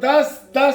10-10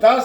10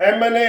MNA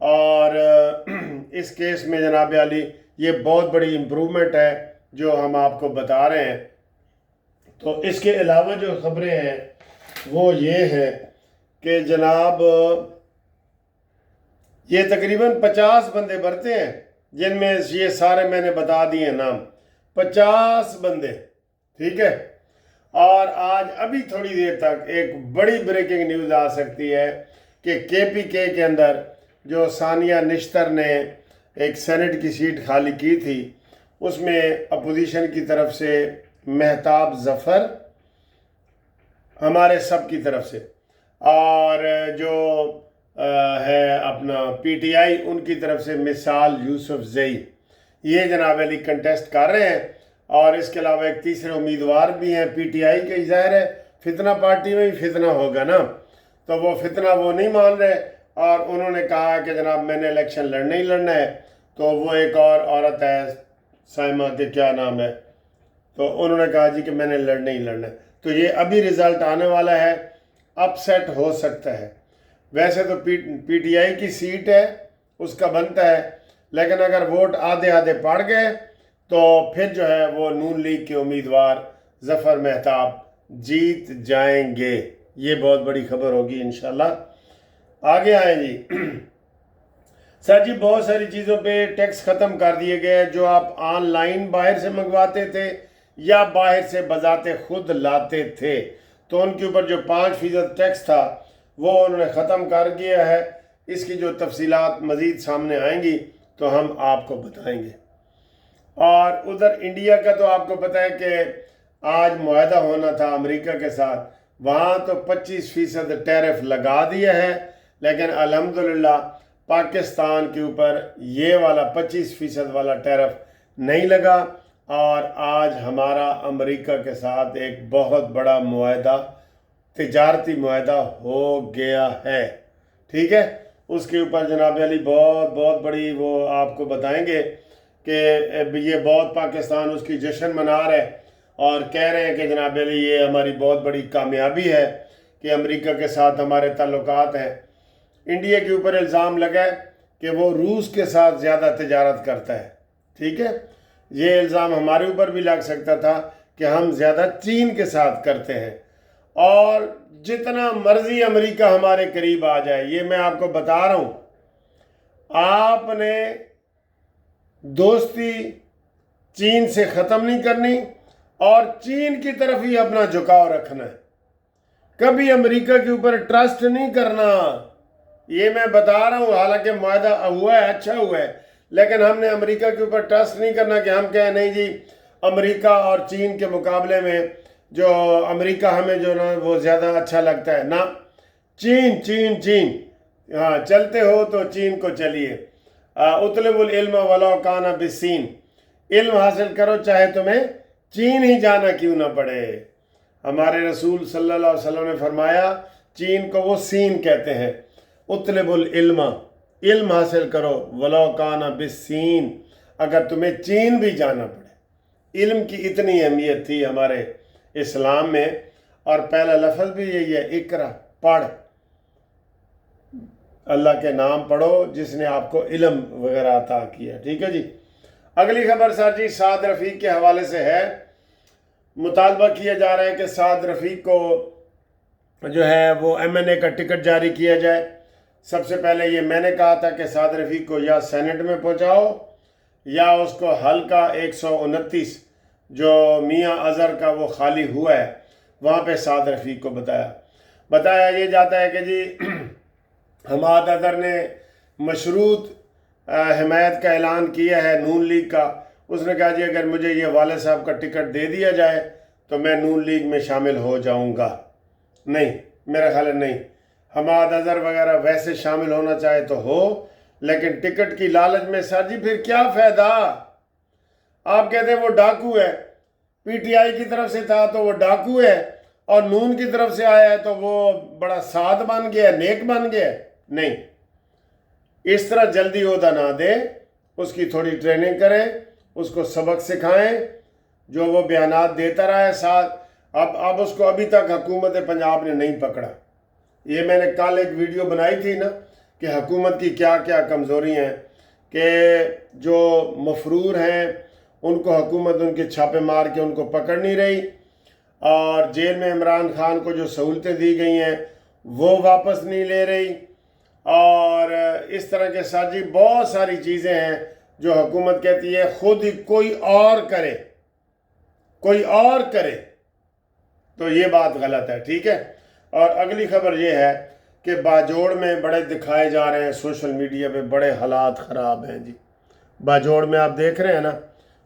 اور اس case میں جناب عالی یہ بہت بڑی امپرومنٹ ہے جو ہم آپ کو بتا رہے ہیں۔ تو اس کے علاوہ جو خبریں ہیں وہ یہ ہے کہ جناب یہ تقریباً 50 بندے بھرتے ہیں، جن میں یہ سارے میں نے بتا دیے نام، 50 بندے، ٹھیک ہے۔ اور آج ابھی تھوڑی دیر تک ایک بڑی بریکنگ نیوز آ سکتی ہے کہ KPK کے اندر جو ثانیہ نشتر نے ایک سینٹ کی سیٹ خالی کی تھی، اس میں اپوزیشن کی طرف سے مہتاب ظفر، ہمارے سب کی طرف سے، اور جو ہے اپنا PTI ان کی طرف سے مثال یوسف زئی، یہ جناب علی کنٹیسٹ کر رہے ہیں۔ اور اس کے علاوہ ایک تیسرے امیدوار بھی ہیں PTI کے، ظاہر ہے فتنہ پارٹی میں بھی فتنہ ہوگا نا، تو وہ فتنہ وہ نہیں مان رہے، اور انہوں نے کہا کہ جناب میں نے الیکشن لڑنا ہی لڑنا ہے۔ تو وہ ایک اور عورت ہے سائمہ کے کیا نام ہے، تو انہوں نے کہا جی کہ میں نے لڑنا ہی لڑنا ہے۔ تو یہ ابھی رزلٹ آنے والا ہے، اپ سیٹ ہو سکتا ہے۔ ویسے تو PTI کی سیٹ ہے، اس کا بنتا ہے، لیکن اگر ووٹ آدھے آدھے پڑ گئے تو پھر جو ہے وہ نون لیگ کے امیدوار ظفر مہتاب جیت جائیں گے۔ یہ بہت بڑی خبر ہوگی انشاءاللہ۔ آگے آئیں جی سر جی، بہت ساری چیزوں پہ ٹیکس ختم کر دیے گئے جو آپ آن لائن باہر سے منگواتے تھے یا باہر سے بذات خود لاتے تھے، تو ان کے اوپر جو 5% ٹیکس تھا وہ انہوں نے ختم کر دیا ہے۔ اس کی جو تفصیلات مزید سامنے آئیں گی تو ہم آپ کو بتائیں گے۔ اور ادھر انڈیا کا تو آپ کو پتہ ہے کہ آج معاہدہ ہونا تھا امریکہ کے ساتھ، وہاں تو 25% ٹیرف لگا دیا ہے، لیکن الحمدللہ پاکستان کے اوپر یہ والا 25% والا ٹیرف نہیں لگا، اور آج ہمارا امریکہ کے ساتھ ایک بہت بڑا معاہدہ، تجارتی معاہدہ ہو گیا ہے، ٹھیک ہے۔ اس کے اوپر جناب علی بہت بہت بڑی وہ آپ کو بتائیں گے کہ یہ بہت پاکستان اس کی جشن منا رہے ہیں، اور کہہ رہے ہیں کہ جناب علی یہ ہماری بہت بڑی کامیابی ہے کہ امریکہ کے ساتھ ہمارے تعلقات ہیں۔ انڈیا کے اوپر الزام لگا ہے کہ وہ روس کے ساتھ زیادہ تجارت کرتا ہے، ٹھیک ہے۔ یہ الزام ہمارے اوپر بھی لگ سکتا تھا کہ ہم زیادہ چین کے ساتھ کرتے ہیں، اور جتنا مرضی امریکہ ہمارے قریب آ جائے، یہ میں آپ کو بتا رہا ہوں، آپ نے دوستی چین سے ختم نہیں کرنی، اور چین کی طرف ہی اپنا جھکاؤ رکھنا ہے، کبھی امریکہ کے اوپر ٹرسٹ نہیں کرنا۔ یہ میں بتا رہا ہوں، حالانکہ معاہدہ ہوا ہے، اچھا ہوا ہے، لیکن ہم نے امریکہ کے اوپر ٹرسٹ نہیں کرنا کہ ہم کہیں نہیں جی امریکہ اور چین کے مقابلے میں جو امریکہ ہمیں جو نا وہ زیادہ اچھا لگتا ہے، نا، چین چین چین، ہاں چلتے ہو تو چین کو چلیے۔ اطلب العلم ولو کان بالصین، علم حاصل کرو چاہے تمہیں چین ہی جانا کیوں نہ پڑے۔ ہمارے رسول صلی اللہ علیہ وسلم نے فرمایا چین کو وہ سین کہتے ہیں۔ اطلب العلم، علم حاصل کرو، ولو کان بالصین، اگر تمہیں چین بھی جانا پڑے۔ علم کی اتنی اہمیت تھی ہمارے اسلام میں، اور پہلا لفظ بھی یہی ہے، اقرا، پڑھ، اللہ کے نام پڑھو جس نے آپ کو علم وغیرہ عطا کیا، ٹھیک ہے جی۔ اگلی خبر سر جی سعد رفیق کے حوالے سے ہے۔ مطالبہ کیا جا رہا ہے کہ سعد رفیق کو جو ہے وہ MNA کا ٹکٹ جاری کیا جائے۔ سب سے پہلے یہ میں نے کہا تھا کہ سعد رفیق کو یا سینٹ میں پہنچاؤ یا اس کو حلقہ 129 جو میاں اظہر کا وہ خالی ہوا ہے وہاں پہ سعد رفیق کو بتایا یہ جاتا ہے کہ جی حماد اظہر نے مشروط حمایت کا اعلان کیا ہے نون لیگ کا۔ اس نے کہا جی اگر مجھے یہ والد صاحب کا ٹکٹ دے دیا جائے تو میں نون لیگ میں شامل ہو جاؤں گا۔ نہیں، میرا خیال ہے نہیں، حماد اظہر وغیرہ ویسے شامل ہونا چاہے تو ہو، لیکن ٹکٹ کی لالچ میں سر جی پھر کیا فائدہ؟ آپ کہتے ہیں وہ ڈاکو ہے، PTI کی طرف سے تھا تو وہ ڈاکو ہے، اور نون کی طرف سے آیا ہے تو وہ بڑا سعد بن گیا، نیک بن گیا۔ نہیں، اس طرح جلدی عہدہ نہ دے، اس کی تھوڑی ٹریننگ کریں، اس کو سبق سکھائیں، جو وہ بیانات دیتا رہا ہے ساتھ۔ اب اس کو ابھی تک حکومت پنجاب نے نہیں پکڑا۔ یہ میں نے کل ایک ویڈیو بنائی تھی نا کہ حکومت کی کیا کیا کمزوری ہیں، کہ جو مفرور ہیں ان کو حکومت ان کے چھاپے مار کے ان کو پکڑ نہیں رہی، اور جیل میں عمران خان کو جو سہولتیں دی گئی ہیں وہ واپس نہیں لے رہی، اور اس طرح کے ساتھ جی بہت ساری چیزیں ہیں جو حکومت کہتی ہے خود ہی کوئی اور کرے، تو یہ بات غلط ہے، ٹھیک ہے۔ اور اگلی خبر یہ ہے کہ باجوڑ میں بڑے دکھائے جا رہے ہیں سوشل میڈیا پہ، بڑے حالات خراب ہیں جی، باجوڑ میں آپ دیکھ رہے ہیں نا،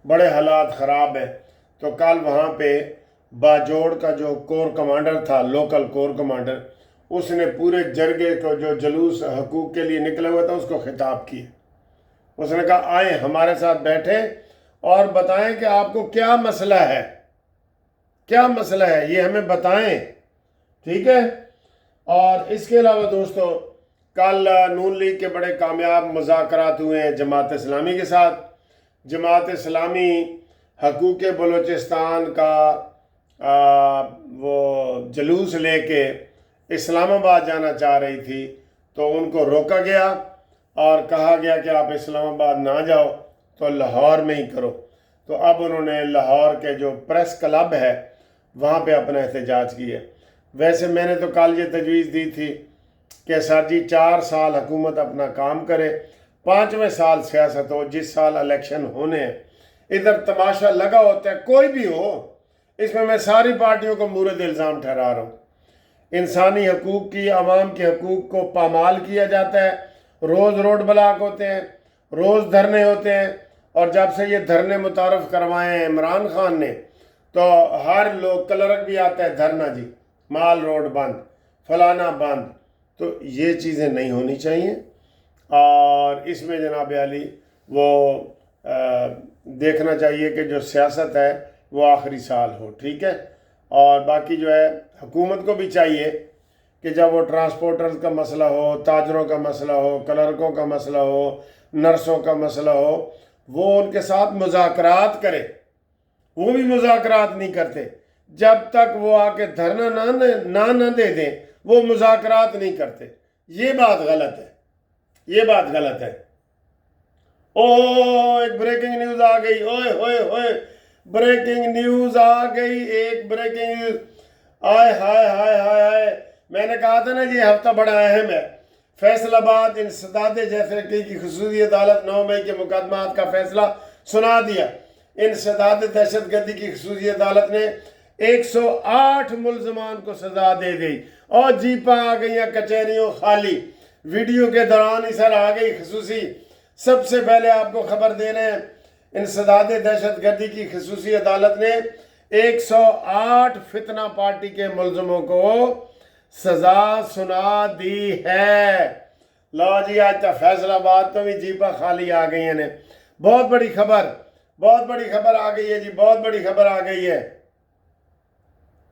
بڑے حالات خراب ہیں۔ تو کل وہاں پہ باجوڑ کا جو کور کمانڈر تھا، لوکل کور کمانڈر، اس نے پورے جرگے کو جو جلوس حقوق کے لیے نکلا ہوا تھا اس کو خطاب کیا۔ اس نے کہا آئیں ہمارے ساتھ بیٹھیں اور بتائیں کہ آپ کو کیا مسئلہ ہے، یہ ہمیں بتائیں، ٹھیک ہے۔ اور اس کے علاوہ دوستو، کل نون لیگ کے بڑے کامیاب مذاکرات ہوئے ہیں جماعت اسلامی کے ساتھ۔ جماعت اسلامی حقوق بلوچستان کا وہ جلوس لے کے اسلام آباد جانا چاہ رہی تھی، تو ان کو روکا گیا اور کہا گیا کہ آپ اسلام آباد نہ جاؤ، تو لاہور میں ہی کرو۔ تو اب انہوں نے لاہور کے جو پریس کلب ہے وہاں پہ اپنا احتجاج کیا۔ ویسے میں نے تو کل یہ تجویز دی تھی کہ سر جی 4 سال حکومت اپنا کام کرے، 5ویں سال سیاست ہو، جس سال الیکشن ہونے ہیں۔ ادھر تماشا لگا ہوتا ہے، کوئی بھی ہو، اس میں ساری پارٹیوں کو مورد الزام ٹھہرا رہا ہوں۔ انسانی حقوق کی، عوام کے حقوق کو پامال کیا جاتا ہے، روز روڈ بلاک ہوتے ہیں، روز دھرنے ہوتے ہیں، اور جب سے یہ دھرنے متعارف کروائے ہیں عمران خان نے، تو ہر لوگ کلرک بھی آتا ہے دھرنا جی، مال روڈ بند، فلانا بند۔ تو یہ چیزیں نہیں ہونی چاہیے، اور اس میں جناب علی وہ دیکھنا چاہیے کہ جو سیاست ہے وہ آخری سال ہو، ٹھیک ہے۔ اور باقی جو ہے حکومت کو بھی چاہیے کہ جب وہ ٹرانسپورٹرز کا مسئلہ ہو، تاجروں کا مسئلہ ہو، کلرکوں کا مسئلہ ہو، نرسوں کا مسئلہ ہو، وہ ان کے ساتھ مذاکرات کرے۔ وہ بھی مذاکرات نہیں کرتے، جب تک وہ آ کے دھرنا نہ دے دیں وہ مذاکرات نہیں کرتے۔ یہ بات غلط ہے۔ ایک بریکنگ نیوز آ گئی، اوئے بریکنگ نیوز آ گئی، ایک بریکنگ نیوز، آئے ہائے، میں نے کہا تھا نا یہ ہفتہ بڑا اہم ہے۔ فیصل آباد انسداد جیفر کی خصوصی عدالت 9 مئی کے مقدمات کا فیصلہ سنا دیا۔ انسداد دہشت گردی کی خصوصی عدالت نے 108 ملزمان کو سزا دے دی، اور جیپاں آ گئیں کچہریوں خالی۔ ویڈیو کے دوران ہی سر آ گئی خصوصی۔ سب سے پہلے آپ کو خبر دے رہے ہیں، انسداد دہشت گردی کی خصوصی عدالت نے 108 فتنہ پارٹی کے ملزموں کو سزا سنا دی ہے۔ لو جی آج تک فیصل آباد تو بھی جیپاں خالی آ گئی ہیں۔ بہت بڑی خبر آ گئی ہے جی، بہت بڑی خبر آ گئی ہے۔